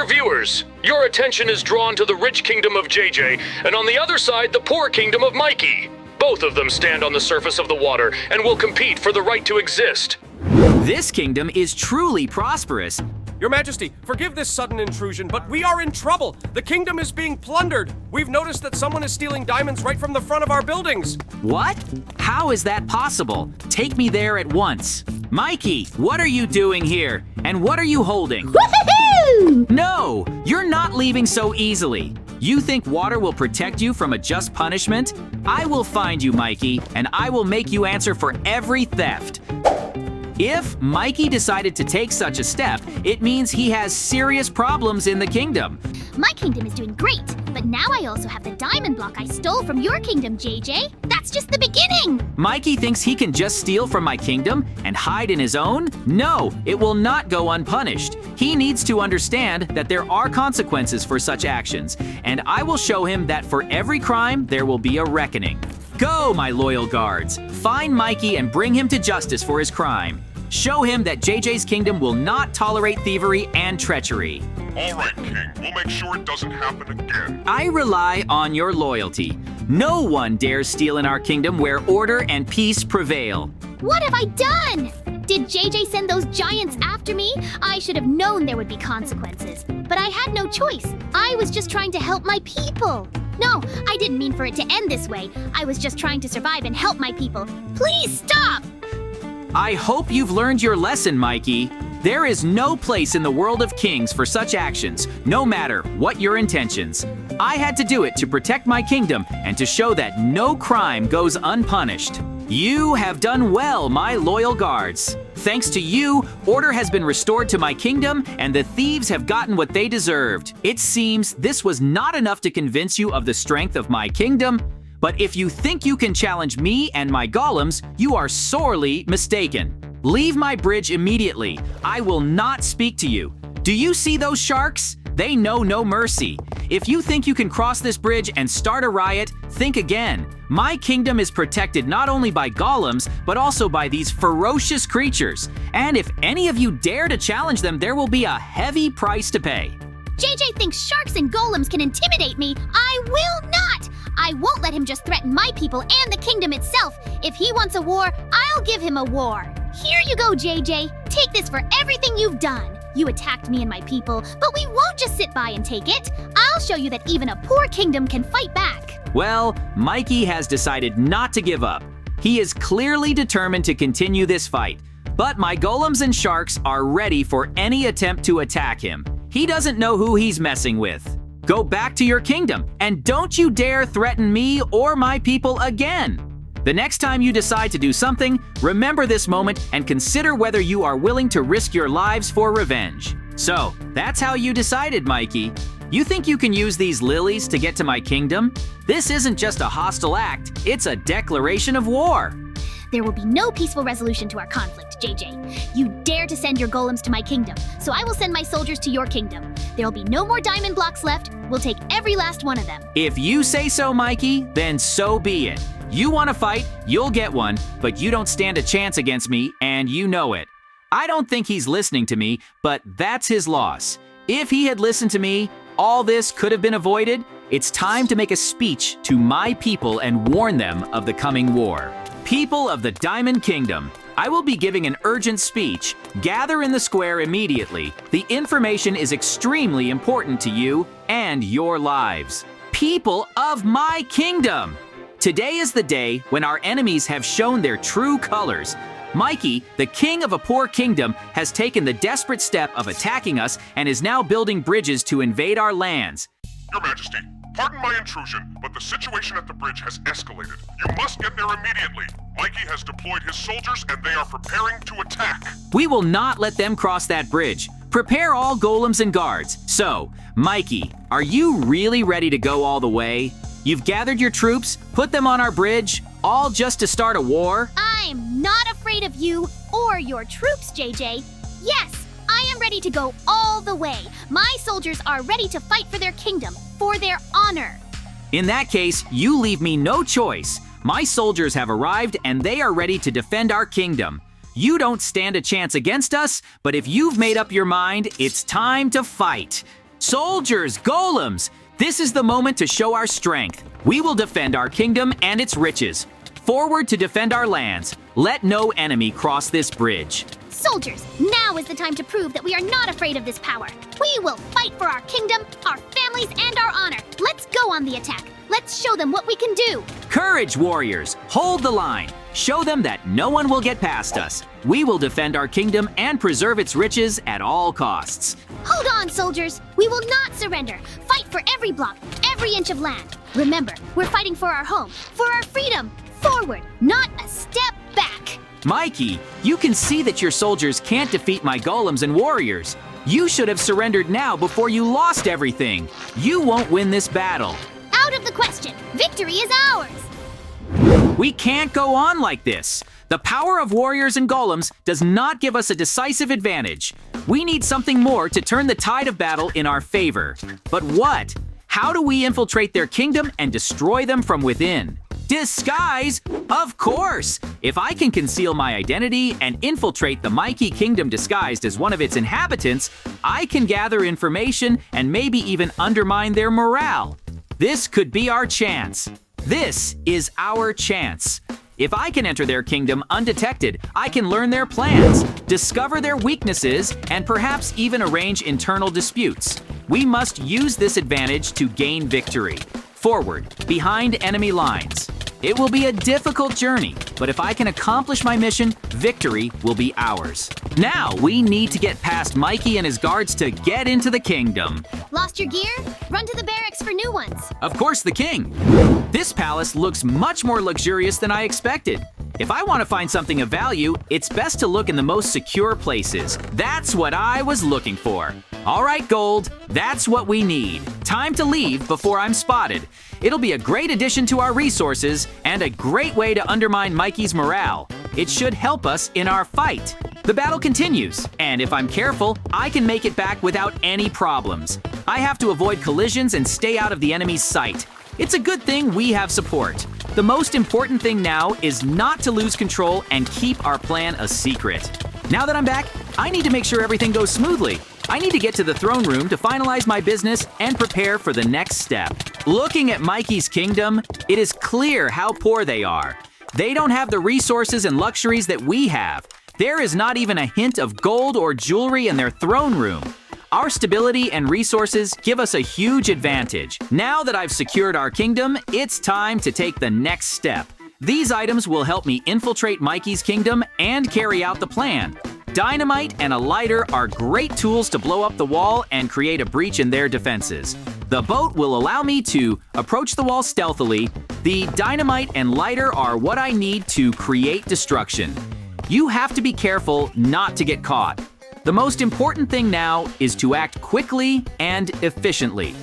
Dear viewers, your attention is drawn to the rich kingdom of JJ, and on the other side, the poor kingdom of Mikey. Both of them stand on the surface of the water and will compete for the right to exist. This kingdom is truly prosperous. Your Majesty, forgive this sudden intrusion, but we are in trouble. The kingdom is being plundered. We've noticed that someone is stealing diamonds right from the front of our buildings. What? How is that possible? Take me there at once. Mikey, what are you doing here? And what are you holding? Woohoo! No, you're not leaving so easily. You think water will protect you from a just punishment? I will find you, Mikey, and I will make you answer for every theft. If Mikey decided to take such a step, it means he has serious problems in the kingdom. My kingdom is doing great, but now I also have the diamond block I stole from your kingdom, JJ. That's just the beginning! Mikey thinks he can just steal from my kingdom and hide in his own? No, it will not go unpunished. He needs to understand that there are consequences for such actions, and I will show him that for every crime, there will be a reckoning. Go, my loyal guards! Find Mikey and bring him to justice for his crime. Show him that JJ's kingdom will not tolerate thievery and treachery. All right, King. We'll make sure it doesn't happen again. I rely on your loyalty. No one dares steal in our kingdom where order and peace prevail. What have I done? Did JJ send those giants after me? I should have known there would be consequences. But I had no choice. I was just trying to help my people. No, I didn't mean for it to end this way. I was just trying to survive and help my people. Please stop! I hope you've learned your lesson, Mikey. There is no place in the world of kings for such actions, no matter what your intentions. I had to do it to protect my kingdom and to show that no crime goes unpunished. You have done well, my loyal guards. Thanks to you, order has been restored to my kingdom and the thieves have gotten what they deserved. It seems this was not enough to convince you of the strength of my kingdom. But if you think you can challenge me and my golems, you are sorely mistaken. Leave my bridge immediately. I will not speak to you. Do you see those sharks? They know no mercy. If you think you can cross this bridge and start a riot, think again. My kingdom is protected not only by golems, but also by these ferocious creatures. And if any of you dare to challenge them, there will be a heavy price to pay. JJ thinks sharks and golems can intimidate me. I will not! I won't let him just threaten my people and the kingdom itself. If he wants a war, I'll give him a war. Here you go, JJ. Take this for everything you've done. You attacked me and my people, but we won't just sit by and take it. I'll show you that even a poor kingdom can fight back. Well, Mikey has decided not to give up. He is clearly determined to continue this fight. But my golems and sharks are ready for any attempt to attack him. He doesn't know who he's messing with. Go back to your kingdom, and don't you dare threaten me or my people again. The next time you decide to do something, remember this moment and consider whether you are willing to risk your lives for revenge. So, that's how you decided, Mikey. You think you can use these lilies to get to my kingdom? This isn't just a hostile act, it's a declaration of war. There will be no peaceful resolution to our conflict, JJ. You dare to send your golems to my kingdom, so I will send my soldiers to your kingdom. There will be no more diamond blocks left. We'll take every last one of them. If you say so, Mikey, then so be it. You want to fight, you'll get one, but you don't stand a chance against me, and you know it. I don't think he's listening to me, but that's his loss. If he had listened to me, all this could have been avoided. It's time to make a speech to my people and warn them of the coming war. People of the Diamond Kingdom, I will be giving an urgent speech. Gather in the square immediately. The information is extremely important to you and your lives. People of my kingdom! Today is the day when our enemies have shown their true colors. Mikey, the king of a poor kingdom, has taken the desperate step of attacking us and is now building bridges to invade our lands. Your Majesty, pardon my intrusion, but the situation at the bridge has escalated. You must get there immediately. Mikey has deployed his soldiers and they are preparing to attack. We will not let them cross that bridge. Prepare all golems and guards. So, Mikey, are you really ready to go all the way? You've gathered your troops, put them on our bridge, all just to start a war? I'm not afraid of you or your troops, JJ. Yes, I am ready to go all the way. My soldiers are ready to fight for their kingdom, for their honor. In that case, you leave me no choice. My soldiers have arrived and they are ready to defend our kingdom. You don't stand a chance against us, but if you've made up your mind, it's time to fight. Soldiers, golems, this is the moment to show our strength. We will defend our kingdom and its riches. Forward to defend our lands. Let no enemy cross this bridge. Soldiers, now is the time to prove that we are not afraid of this power. We will fight for our kingdom, our families, and our honor. Let's go on the attack. Let's show them what we can do. Courage, warriors! Hold the line. Show them that no one will get past us. We will defend our kingdom and preserve its riches at all costs. Hold on, soldiers. We will not surrender. Fight for every block, every inch of land. Remember, we're fighting for our home, for our freedom. Forward, not a step back. Mikey, you can see that your soldiers can't defeat my golems and warriors. You should have surrendered now before you lost everything. You won't win this battle. Out of the question. Victory is ours. We can't go on like this. The power of warriors and golems does not give us a decisive advantage. We need something more to turn the tide of battle in our favor. But what? How do we infiltrate their kingdom and destroy them from within? Disguise? Of course! If I can conceal my identity and infiltrate the Mikey kingdom disguised as one of its inhabitants, I can gather information and maybe even undermine their morale. This could be our chance. This is our chance. If I can enter their kingdom undetected, I can learn their plans, discover their weaknesses, and perhaps even arrange internal disputes. We must use this advantage to gain victory. Forward, behind enemy lines. It will be a difficult journey, but if I can accomplish my mission, victory will be ours. Now, we need to get past Mikey and his guards to get into the kingdom. Lost your gear? Run to the barracks for new ones. Of course, the king. This palace looks much more luxurious than I expected. If I want to find something of value, it's best to look in the most secure places. That's what I was looking for. All right, Gold, that's what we need. Time to leave before I'm spotted. It'll be a great addition to our resources and a great way to undermine Mikey's morale. It should help us in our fight. The battle continues, and if I'm careful, I can make it back without any problems. I have to avoid collisions and stay out of the enemy's sight. It's a good thing we have support. The most important thing now is not to lose control and keep our plan a secret. Now that I'm back, I need to make sure everything goes smoothly. I need to get to the throne room to finalize my business and prepare for the next step. Looking at Mikey's kingdom, it is clear how poor they are. They don't have the resources and luxuries that we have. There is not even a hint of gold or jewelry in their throne room. Our stability and resources give us a huge advantage. Now that I've secured our kingdom, it's time to take the next step. These items will help me infiltrate Mikey's kingdom and carry out the plan. Dynamite and a lighter are great tools to blow up the wall and create a breach in their defenses. The boat will allow me to approach the wall stealthily. The dynamite and lighter are what I need to create destruction. You have to be careful not to get caught. The most important thing now is to act quickly and efficiently.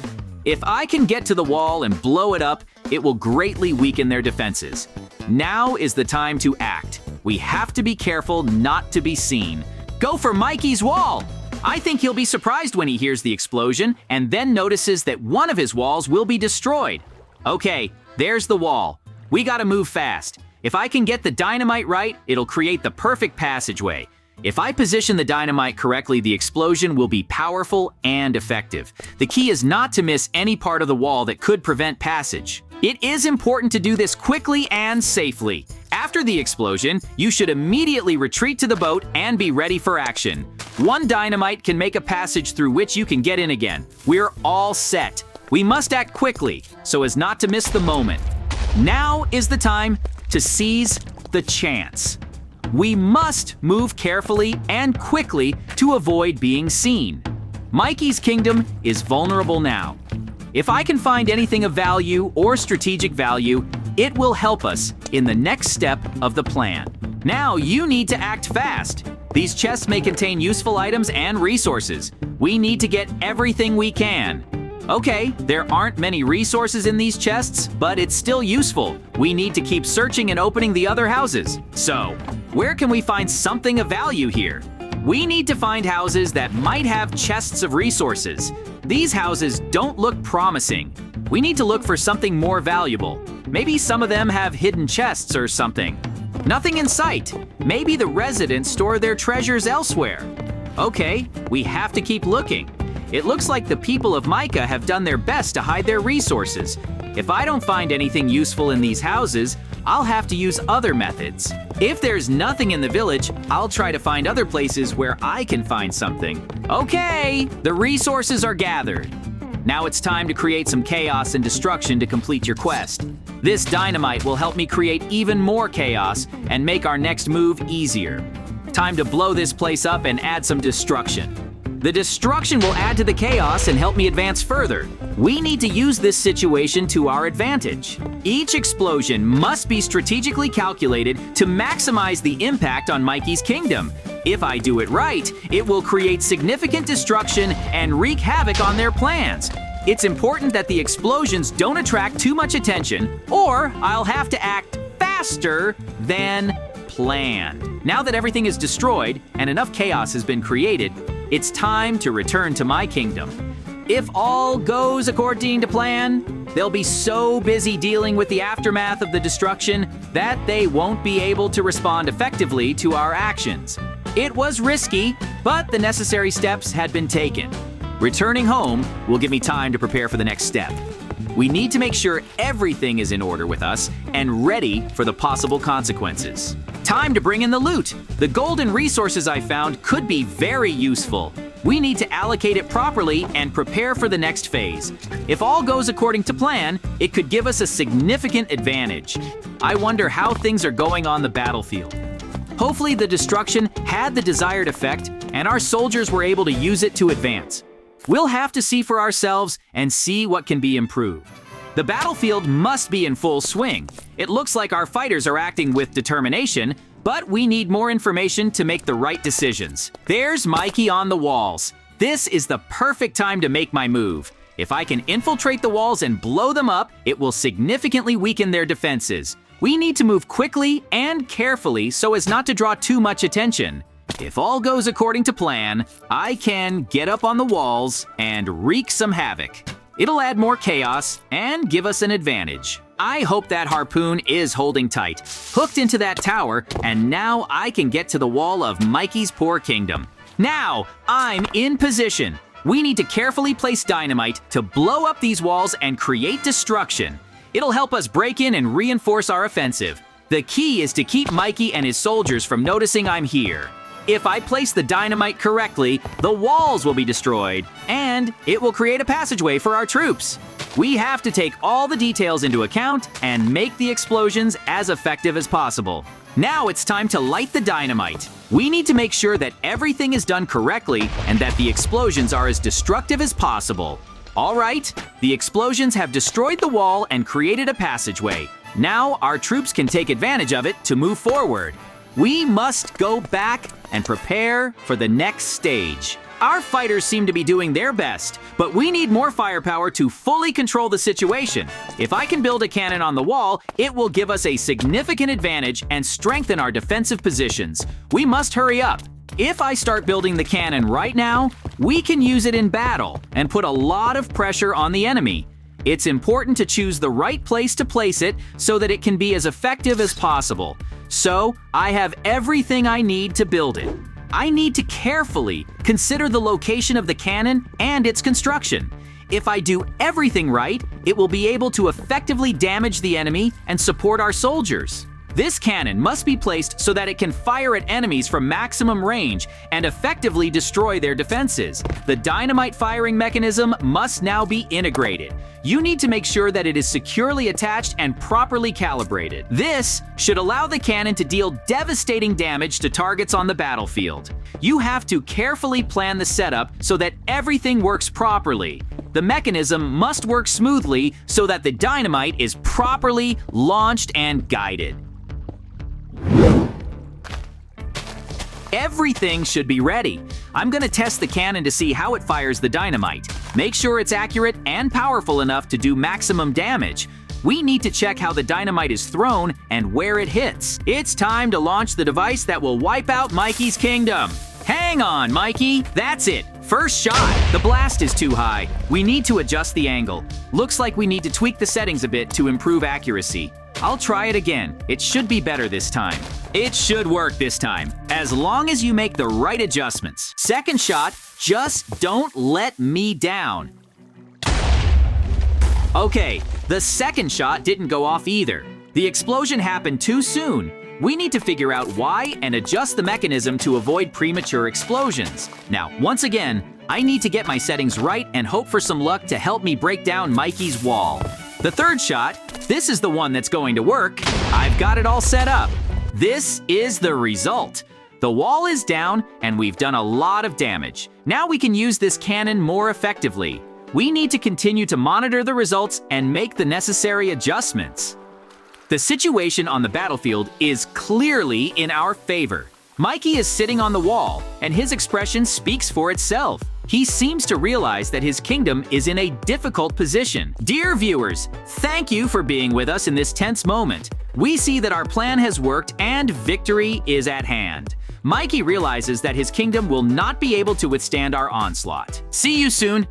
If I can get to the wall and blow it up, it will greatly weaken their defenses. Now is the time to act. We have to be careful not to be seen. Go for Mikey's wall! I think he'll be surprised when he hears the explosion and then notices that one of his walls will be destroyed. Okay, there's the wall. We gotta move fast. If I can get the dynamite right, it'll create the perfect passageway. If I position the dynamite correctly, the explosion will be powerful and effective. The key is not to miss any part of the wall that could prevent passage. It is important to do this quickly and safely. After the explosion, you should immediately retreat to the boat and be ready for action. One dynamite can make a passage through which you can get in again. We're all set. We must act quickly so as not to miss the moment. Now is the time to seize the chance. We must move carefully and quickly to avoid being seen. Mikey's kingdom is vulnerable now. If I can find anything of value or strategic value, it will help us in the next step of the plan. Now you need to act fast. These chests may contain useful items and resources. We need to get everything we can. Okay, there aren't many resources in these chests, but it's still useful. We need to keep searching and opening the other houses. So, where can we find something of value here? We need to find houses that might have chests of resources. These houses don't look promising. We need to look for something more valuable. Maybe some of them have hidden chests or something. Nothing in sight. Maybe the residents store their treasures elsewhere. Okay, we have to keep looking. It looks like the people of Micah have done their best to hide their resources. If I don't find anything useful in these houses, I'll have to use other methods. If there's nothing in the village, I'll try to find other places where I can find something. Okay, the resources are gathered. Now it's time to create some chaos and destruction to complete your quest. This dynamite will help me create even more chaos and make our next move easier. Time to blow this place up and add some destruction. The destruction will add to the chaos and help me advance further. We need to use this situation to our advantage. Each explosion must be strategically calculated to maximize the impact on Mikey's kingdom. If I do it right, it will create significant destruction and wreak havoc on their plans. It's important that the explosions don't attract too much attention, or I'll have to act faster than planned. Now that everything is destroyed and enough chaos has been created, it's time to return to my kingdom. If all goes according to plan, they'll be so busy dealing with the aftermath of the destruction that they won't be able to respond effectively to our actions. It was risky, but the necessary steps had been taken. Returning home will give me time to prepare for the next step. We need to make sure everything is in order with us and ready for the possible consequences. Time to bring in the loot. The golden resources I found could be very useful. We need to allocate it properly and prepare for the next phase. If all goes according to plan, it could give us a significant advantage. I wonder how things are going on the battlefield. Hopefully the destruction had the desired effect and our soldiers were able to use it to advance. We'll have to see for ourselves and see what can be improved. The battlefield must be in full swing. It looks like our fighters are acting with determination, but we need more information to make the right decisions. There's Mikey on the walls. This is the perfect time to make my move. If I can infiltrate the walls and blow them up, it will significantly weaken their defenses. We need to move quickly and carefully so as not to draw too much attention. If all goes according to plan, I can get up on the walls and wreak some havoc. It'll add more chaos and give us an advantage. I hope that harpoon is holding tight, hooked into that tower, and now I can get to the wall of Mikey's poor kingdom. Now, I'm in position. We need to carefully place dynamite to blow up these walls and create destruction. It'll help us break in and reinforce our offensive. The key is to keep Mikey and his soldiers from noticing I'm here. If I place the dynamite correctly, the walls will be destroyed, and it will create a passageway for our troops. We have to take all the details into account and make the explosions as effective as possible. Now it's time to light the dynamite. We need to make sure that everything is done correctly and that the explosions are as destructive as possible. All right, the explosions have destroyed the wall and created a passageway. Now our troops can take advantage of it to move forward. We must go back and prepare for the next stage. Our fighters seem to be doing their best, but we need more firepower to fully control the situation. If I can build a cannon on the wall, it will give us a significant advantage and strengthen our defensive positions. We must hurry up. If I start building the cannon right now, we can use it in battle and put a lot of pressure on the enemy. It's important to choose the right place to place it so that it can be as effective as possible. So, I have everything I need to build it. I need to carefully consider the location of the cannon and its construction. If I do everything right, it will be able to effectively damage the enemy and support our soldiers. This cannon must be placed so that it can fire at enemies from maximum range and effectively destroy their defenses. The dynamite firing mechanism must now be integrated. You need to make sure that it is securely attached and properly calibrated. This should allow the cannon to deal devastating damage to targets on the battlefield. You have to carefully plan the setup so that everything works properly. The mechanism must work smoothly so that the dynamite is properly launched and guided. Everything should be ready. I'm gonna test the cannon to see how it fires the dynamite. Make sure it's accurate and powerful enough to do maximum damage. We need to check how the dynamite is thrown and where it hits. It's time to launch the device that will wipe out Mikey's kingdom. Hang on, Mikey. That's it. First shot. The blast is too high. We need to adjust the angle. Looks like we need to tweak the settings a bit to improve accuracy. I'll try it again. It should be better this time. It should work this time, as long as you make the right adjustments. Second shot, just don't let me down. Okay, the second shot didn't go off either. The explosion happened too soon. We need to figure out why and adjust the mechanism to avoid premature explosions. Now, once again, I need to get my settings right and hope for some luck to help me break down Mikey's wall. The third shot, this is the one that's going to work. I've got it all set up. This is the result. The wall is down and we've done a lot of damage. Now we can use this cannon more effectively. We need to continue to monitor the results and make the necessary adjustments. The situation on the battlefield is clearly in our favor. Mikey is sitting on the wall, and his expression speaks for itself. He seems to realize that his kingdom is in a difficult position. Dear viewers, thank you for being with us in this tense moment. We see that our plan has worked and victory is at hand. Mikey realizes that his kingdom will not be able to withstand our onslaught. See you soon.